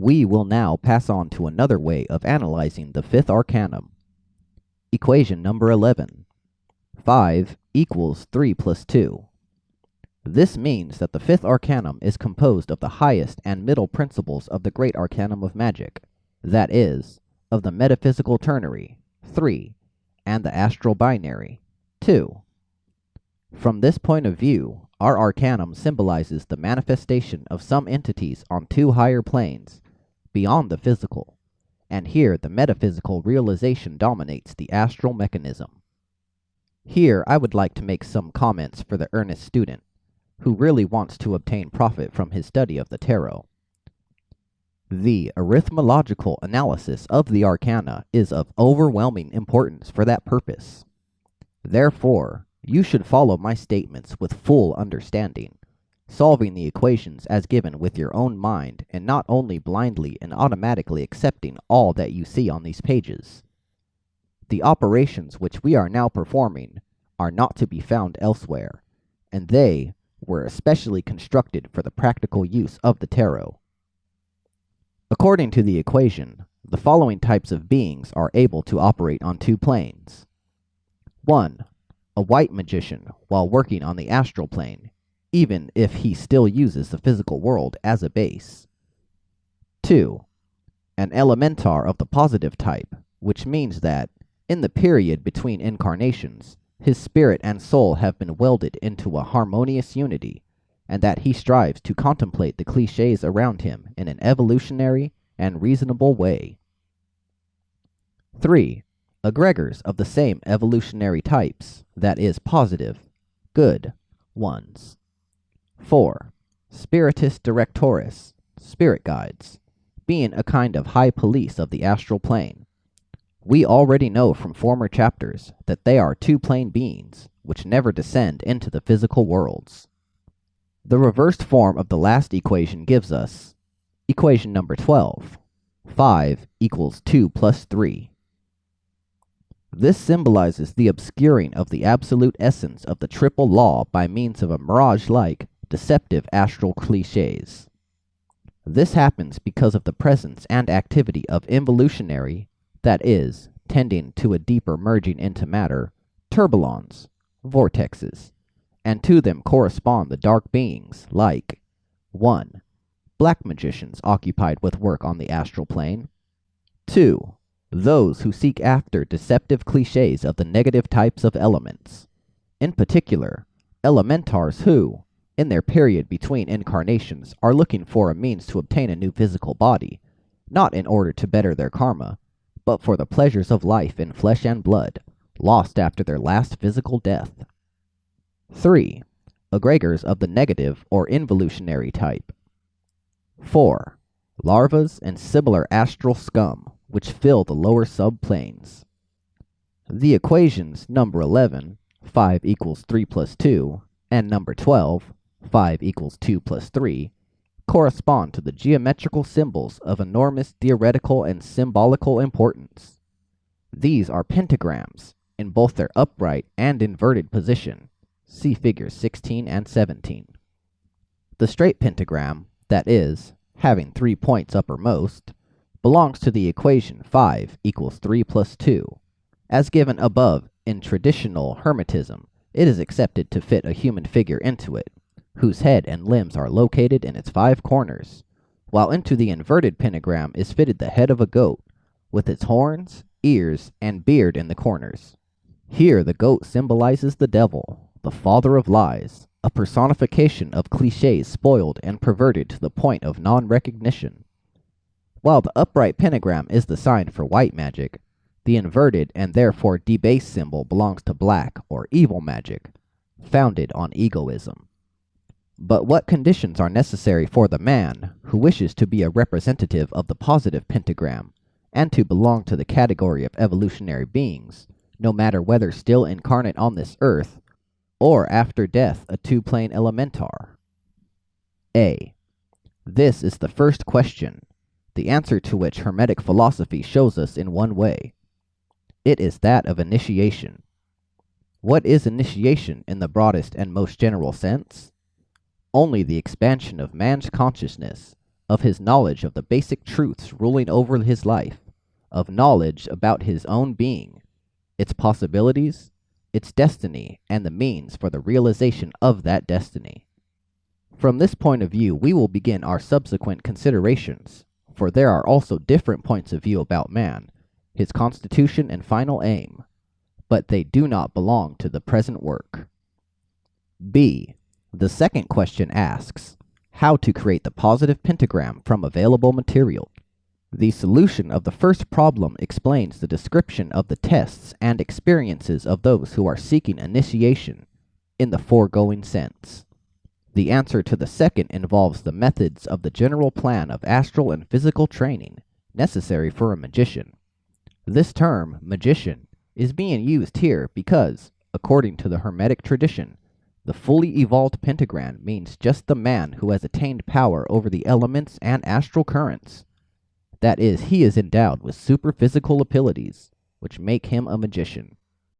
We will now pass on to another way of analyzing the fifth arcanum. Equation number 11. 5 equals 3 plus 2. This means that the fifth arcanum is composed of the highest and middle principles of the great arcanum of magic, that is, of the metaphysical ternary, 3, and the astral binary, 2. From this point of view, our arcanum symbolizes the manifestation of some entities on two higher planes, beyond the physical, and here the metaphysical realization dominates the astral mechanism. Here I would like to make some comments for the earnest student, who really wants to obtain profit from his study of the tarot. The arithmological analysis of the arcana is of overwhelming importance for that purpose. Therefore, you should follow my statements with full understanding, solving the equations as given with your own mind and not only blindly and automatically accepting all that you see on these pages. The operations which we are now performing are not to be found elsewhere, and they were especially constructed for the practical use of the tarot. According to the equation, the following types of beings are able to operate on two planes. 1. A white magician while working on the astral plane, even if he still uses the physical world as a base. 2. An elementar of the positive type, which means that, in the period between incarnations, his spirit and soul have been welded into a harmonious unity, and that he strives to contemplate the clichés around him in an evolutionary and reasonable way. 3. Egregors of the same evolutionary types, that is positive, good, ones. 4. Spiritus directoris, spirit guides, being a kind of high police of the astral plane. We already know from former chapters that they are two-plane beings, which never descend into the physical worlds. The reversed form of the last equation gives us equation number 12. 5 equals 2 plus 3. This symbolizes the obscuring of the absolute essence of the triple law by means of a mirage-like, deceptive astral clichés. This happens because of the presence and activity of involutionary, that is, tending to a deeper merging into matter, tourbillons, vortexes, and to them correspond the dark beings like 1. Black magicians occupied with work on the astral plane. 2. Those who seek after deceptive clichés of the negative types of elements. In particular, elementars who, in their period between incarnations, are looking for a means to obtain a new physical body, not in order to better their karma, but for the pleasures of life in flesh and blood, lost after their last physical death. 3. Egregors of the negative or involutionary type. 4. Larvas and similar astral scum, which fill the lower subplanes. The equations number 11, 5 equals 3 plus 2, and number 12, 5 equals 2 plus 3, correspond to the geometrical symbols of enormous theoretical and symbolical importance. These are pentagrams, in both their upright and inverted position. See figures 16 and 17. The straight pentagram, that is, having 3 points uppermost, belongs to the equation 5 equals 3 plus 2. As given above in traditional Hermetism, it is accepted to fit a human figure into it, whose head and limbs are located in its 5 corners, while into the inverted pentagram is fitted the head of a goat, with its horns, ears, and beard in the corners. Here the goat symbolizes the devil, the father of lies, a personification of clichés spoiled and perverted to the point of non-recognition. While the upright pentagram is the sign for white magic, the inverted and therefore debased symbol belongs to black or evil magic, founded on egoism. But what conditions are necessary for the man who wishes to be a representative of the positive pentagram and to belong to the category of evolutionary beings, no matter whether still incarnate on this earth or after death a two-plane elementar? A. This is the first question, the answer to which Hermetic philosophy shows us in one way. It is that of initiation. What is initiation in the broadest and most general sense? Only the expansion of man's consciousness, of his knowledge of the basic truths ruling over his life, of knowledge about his own being, its possibilities, its destiny, and the means for the realization of that destiny. From this point of view, we will begin our subsequent considerations, for there are also different points of view about man, his constitution and final aim, but they do not belong to the present work. B. The second question asks, how to create the positive pentagram from available material. The solution of the first problem explains the description of the tests and experiences of those who are seeking initiation in the foregoing sense. The answer to the second involves the methods of the general plan of astral and physical training necessary for a magician. This term, magician, is being used here because, according to the Hermetic tradition, the fully evolved pentagram means just the man who has attained power over the elements and astral currents. That is, he is endowed with superphysical abilities, which make him a magician.